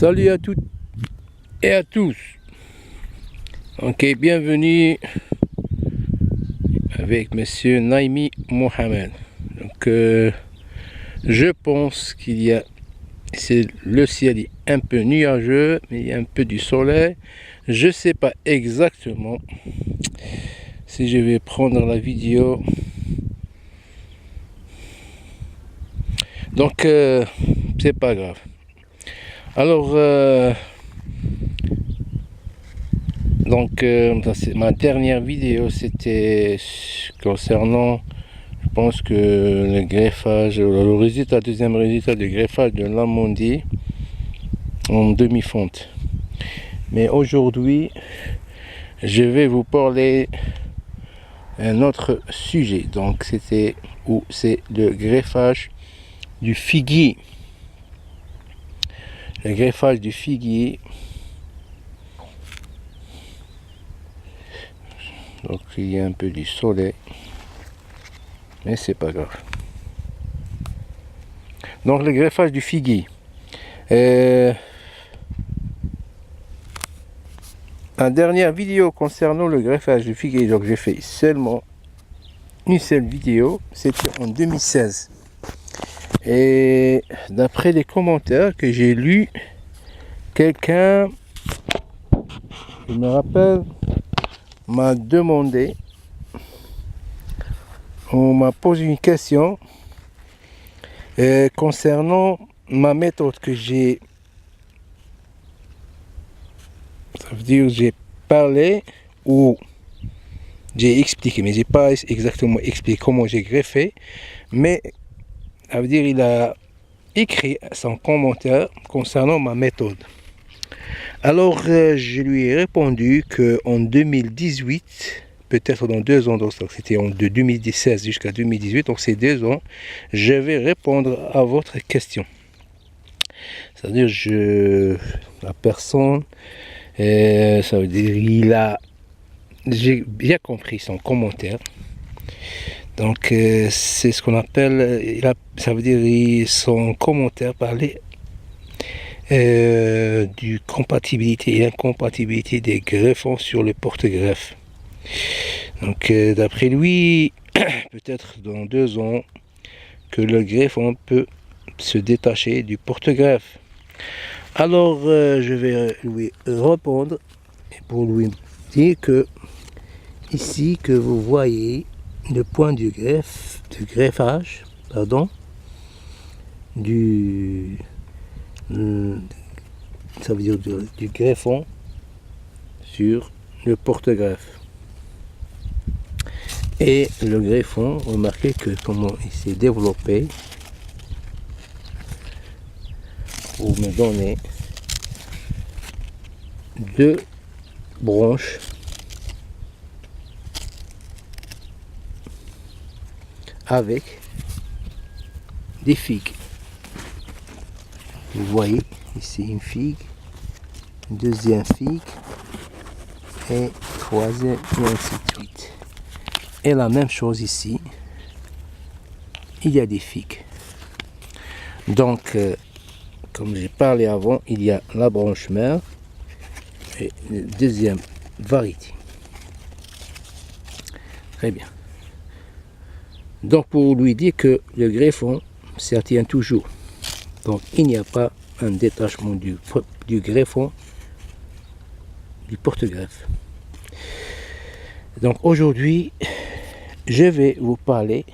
Salut à toutes et à tous. Ok, bienvenue avec monsieur Naimi Mohamed. Donc, je pense qu'il y a, le ciel est un peu nuageux, mais il y a un peu du soleil. Je sais pas exactement si je vais prendre la vidéo. Donc, c'est pas grave. Alors, ma dernière vidéo, c'était concernant, je pense que le greffage, le résultat, deuxième résultat de greffage de l'amandier en demi-fonte. Mais aujourd'hui, je vais vous parler un autre sujet. Donc, c'est le greffage du figuier. Le greffage du figuier. Donc il y a un peu du soleil, mais c'est pas grave. Donc le greffage du figuier. La dernière vidéo concernant le greffage du figuier, donc j'ai fait seulement une seule vidéo, c'était en 2016. Et d'après les commentaires que j'ai lus, quelqu'un, je me rappelle, m'a demandé, on m'a posé une question concernant ma méthode que j'ai, ça veut dire j'ai parlé ou j'ai expliqué, mais j'ai pas exactement expliqué comment j'ai greffé, mais ça veut dire il a écrit son commentaire concernant ma méthode. Alors je lui ai répondu que en 2018, peut-être dans 2 ans, donc c'était de 2016 jusqu'à 2018, donc c'est 2 ans, je vais répondre à votre question. C'est-à-dire la personne, ça veut dire j'ai bien compris son commentaire. Donc c'est ce qu'on appelle, ça veut dire son commentaire parlait du compatibilité et incompatibilité des greffons sur le porte-greffe. Donc d'après lui, peut-être dans 2 ans, que le greffon peut se détacher du porte-greffe. Alors je vais lui répondre pour lui dire que ici que vous voyez le point du greffage, pardon, ça veut dire du greffon sur le porte-greffe. Et le greffon, remarquez que comment il s'est développé pour me donner 2 branches avec des figues. Vous voyez ici une figue, une deuxième figue et troisième et ainsi de suite. Et la même chose ici, il y a des figues. Donc comme j'ai parlé avant, il y a la branche mère et la deuxième variété. Très bien. Donc pour lui dire que le greffon se tient toujours. Donc il n'y a pas un détachement du greffon du porte-greffe. Donc aujourd'hui, je vais vous parler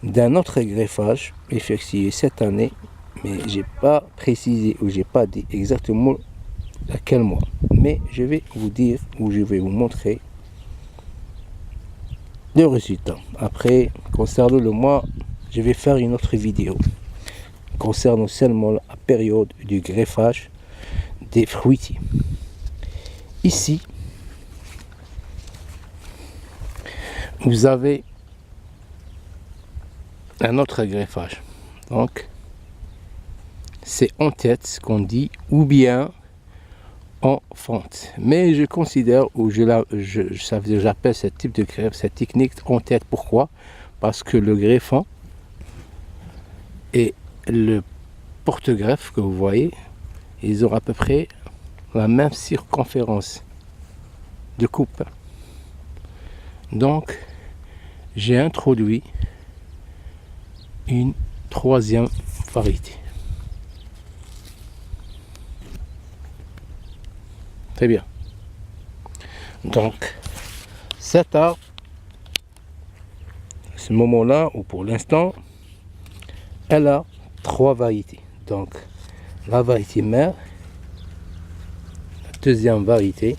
d'un autre greffage effectué cette année, mais j'ai pas précisé ou j'ai pas dit exactement à quel mois. Mais je vais vous dire ou je vais vous montrer le résultat. Après, concernant le mois, je vais faire une autre vidéo concernant seulement la période du greffage des fruitiers. Ici, vous avez un autre greffage. Donc, c'est en tête ce qu'on dit, ou bien en fente. Mais je considère, ou j'appelle ce type de greffe, cette technique en tête. Pourquoi? Parce que le greffon et le porte-greffe que vous voyez ils ont à peu près la même circonférence de coupe. Donc j'ai introduit une troisième variété. Très bien. Donc cet arbre, à ce moment-là, ou pour l'instant, elle a 3 variétés. Donc la variété mère, la deuxième variété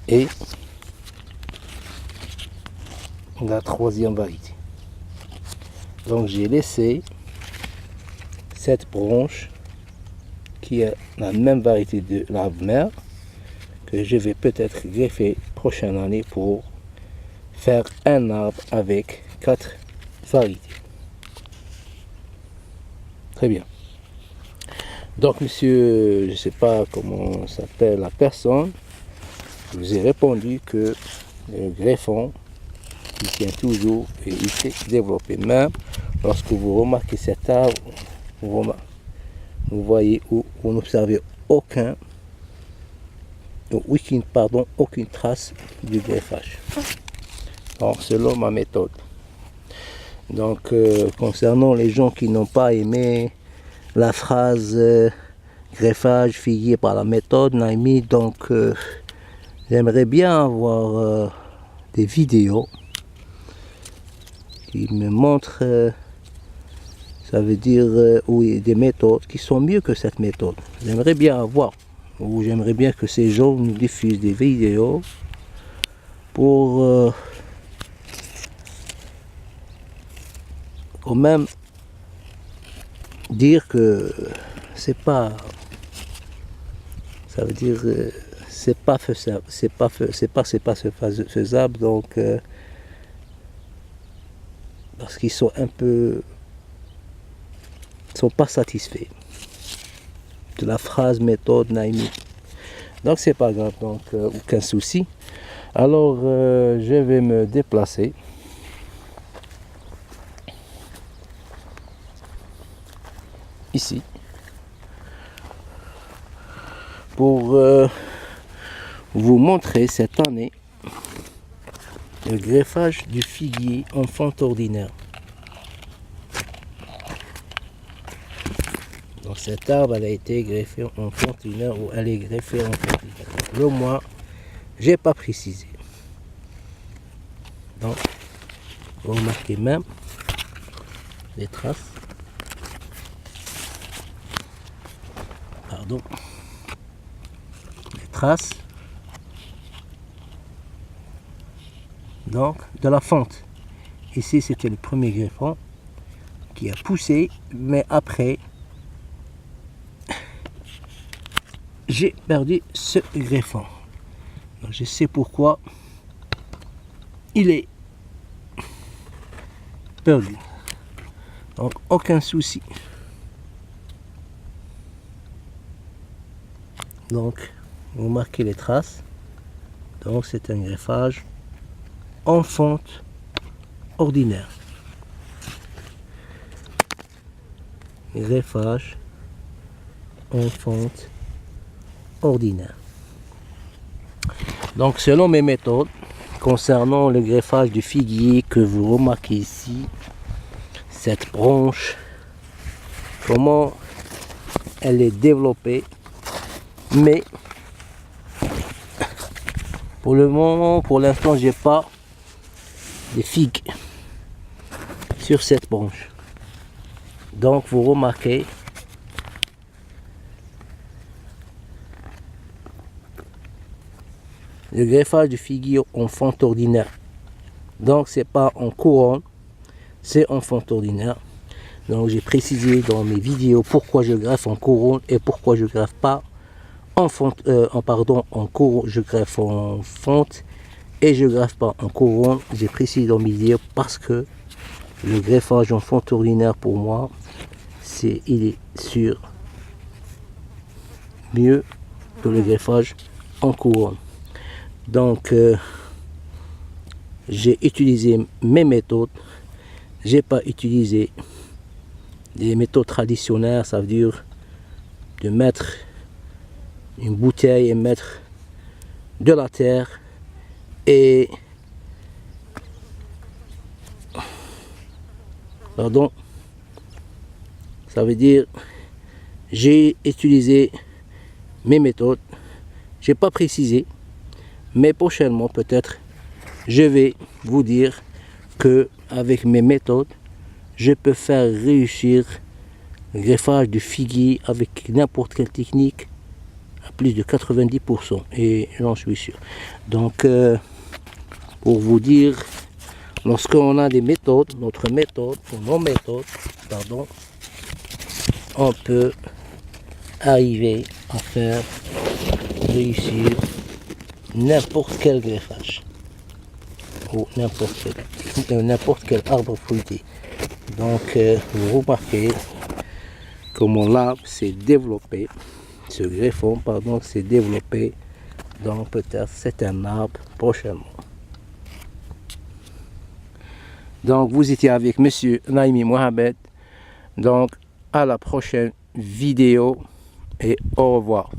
et la troisième variété. Donc j'ai laissé cette branche qui est la même variété de l'arbre mère que je vais peut-être greffer prochaine année pour faire un arbre avec 4 variétés. Très bien. Donc monsieur, je ne sais pas comment s'appelle la personne, je vous ai répondu que le greffon il tient toujours et il s'est développé. Même lorsque vous remarquez cet arbre, vous voyez où vous n'observez aucune trace du greffage. Donc selon ma méthode. Donc concernant les gens qui n'ont pas aimé la phrase greffage figuier par la méthode Naimi, donc j'aimerais bien avoir des vidéos qui me montrent, ça veut dire oui, des méthodes qui sont mieux que cette méthode. J'aimerais bien avoir, ou j'aimerais bien que ces gens nous diffusent des vidéos pour quand même dire que c'est pas, ça veut dire c'est pas faisable, c'est pas faisable, donc parce qu'ils sont un peu, sont pas satisfaits de la phrase méthode Naimi. Donc c'est pas grave, donc aucun souci. Alors je vais me déplacer ici pour vous montrer cette année le greffage du figuier en fente ordinaire. Donc cet arbre elle a été greffé en fente ordinaire ou elle est greffée en fente ordinaire. Le mois, j'ai pas précisé. Donc vous remarquez même les traces. Pardon. Les traces. Donc de la fente. Ici c'était le premier greffon qui a poussé, mais après j'ai perdu ce greffon. Donc, je sais pourquoi il est perdu. Donc aucun souci. Donc vous marquez les traces. Donc c'est un greffage en fente ordinaire. Greffage en fente ordinaire. Donc selon mes méthodes concernant le greffage du figuier que vous remarquez ici, cette branche, comment elle est développée, mais pour le moment, pour l'instant, j'ai pas de figues sur cette branche. Donc vous remarquez le greffage du figuier en fente ordinaire. Donc c'est pas en couronne, c'est en fente ordinaire. Donc j'ai précisé dans mes vidéos pourquoi je greffe en couronne et pourquoi je greffe pas en fente, en couronne, je greffe en fente et je greffe pas en couronne. J'ai précisé dans mes vidéos parce que le greffage en fente ordinaire pour moi, il est sûr mieux que le greffage en couronne. Donc j'ai utilisé mes méthodes, j'ai pas utilisé des méthodes traditionnelles, ça veut dire de mettre une bouteille et mettre de la terre et pardon, ça veut dire j'ai utilisé mes méthodes, j'ai pas précisé, mais prochainement peut-être je vais vous dire que avec mes méthodes je peux faire réussir le greffage de figuier avec n'importe quelle technique à plus de 90% et j'en suis sûr. Donc pour vous dire, lorsqu'on a des méthodes, notre méthode, ou nos méthodes, pardon, on peut arriver à faire réussir n'importe quel greffage ou n'importe quel arbre fruitier. Donc vous remarquez comment l'arbre s'est développé, ce greffon pardon s'est développé, donc peut-être c'est un arbre prochainement. Donc vous étiez avec Monsieur Naimi Mohamed, donc à la prochaine vidéo et au revoir.